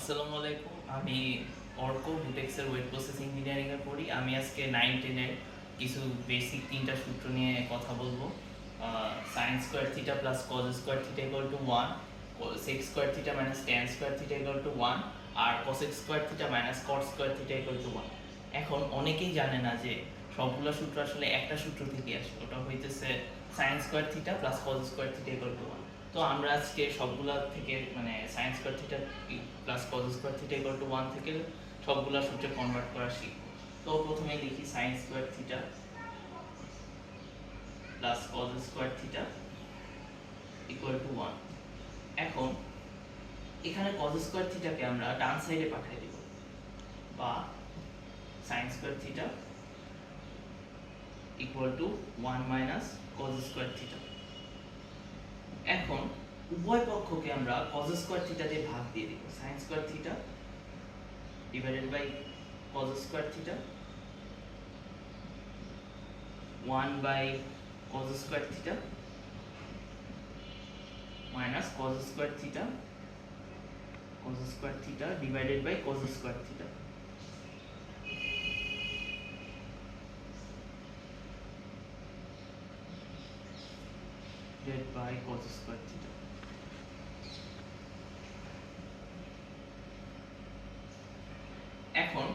আসসালামু আলাইকুম। আমি অর্ক বুটেক্সের ওয়েব প্রসেসিং ইঞ্জিনিয়ারিং এ পড়ি। আমি আজকে 9-10 এর কিছু বেসিক তিনটা সূত্র নিয়ে কথা বলবো। sin square theta plus cos square theta equal to 1, sec square theta minus tan square theta equal to 1 আর cosec square theta minus cot square theta equal to 1। এখন অনেকেই জানে না যে সবগুলো সূত্র আসলে একটা সূত্র থেকে আসে, ওটা হইতেছে sin square theta plus cos square theta equal to 1। তো আমরা আজকে সবগুলা থেকে মানে sin square theta plus cos square theta equal to 1 থেকে সবগুলা সূত্রে কনভার্ট করা শিখব। তো প্রথমে লিখি sin square theta plus cos square theta equal to 1। এখন এখানে cos স্কয়ার থিটাকে আমরা ডান সাইডে পাঠিয়ে দেব, বা sin square theta equal to 1 minus cos square theta. এখন উভয় পক্ষকে আমরা cos স্কয়ার থিটা দিয়ে ভাগ দিয়ে দিব। sin square theta divided by cos square theta 1 by cos square theta minus cos square theta divided by cos square theta. divided by cos square theta. এখন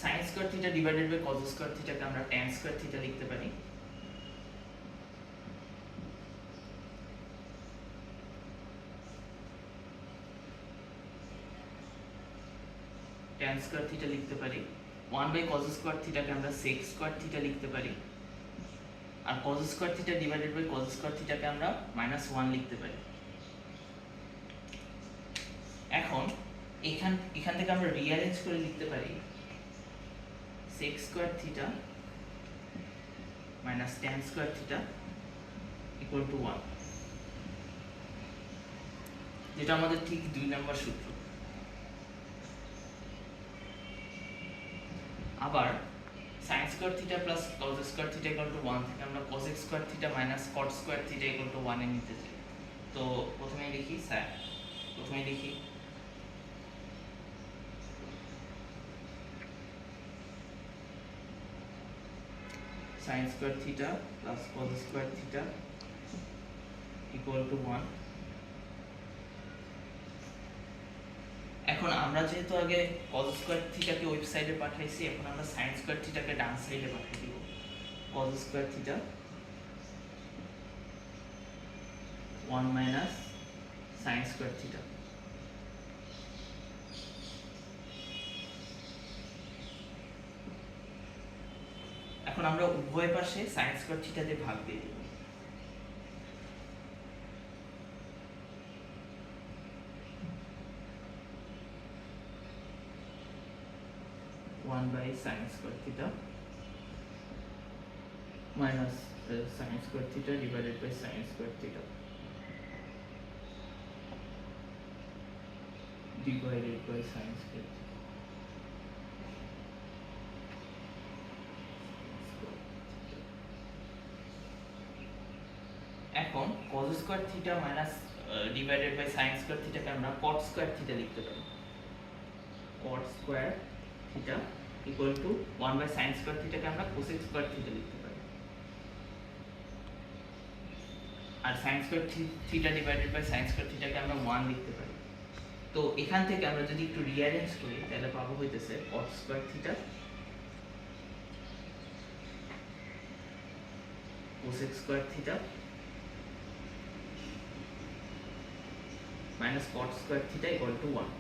sin square theta divided by cos square থিটাকে আমরা tan square theta লিখতে পারি। tan square theta লিখতে পারি। 1 by cos square থিটাকে আমরা sec square theta লিখতে পারি। আর cos square theta divided by cos square থিটাকে আমরা -1 লিখতে পারি। এখন এখান থেকে আমরা রিঅ্যারেঞ্জ করে লিখতে পারি sec square theta minus tan square theta equal to 1, যেটা আমাদের ঠিক 2 নম্বর সূত্র। আবার sin square theta plus cos square theta equal to 1 থেকে আমরা cosec square theta minus cot square theta equal to 1 এ নিতে চাই। তো প্রথমে লিখি sin square theta plus cos square theta equal to 1। এখন আমরা যেহেতু আগে cos স্কয়ার থিটাকে ওই সাইডে পাঠাইছি, এখন আমরা sin স্কয়ার থিটাকে ডান সাইডে পাঠিয়ে দিব। cos square theta 1 minus sin square theta. এখন আমরা উভয় পাশে sin স্কয়ার থিটা দিয়ে ভাগ দিয়ে দেব। 1 by sin square theta minus sin square theta divided by sin square theta divided by sin square theta। এখন cos square theta minus divided by sin square theta কে আমরা cot square theta লিখতে পারি। cot square theta equal to 1 by sin square theta কে আমরা cosec square theta লিখতে পারি। আর sin square theta divided by sin square theta কে আমরা 1 লিখতে পারি। তো এখান থেকে আমরা যদি একটু রিঅ্যারেঞ্জ করি তাহলে পাবো হইতেছে cot square theta cosec square theta minus cot square theta equal to 1।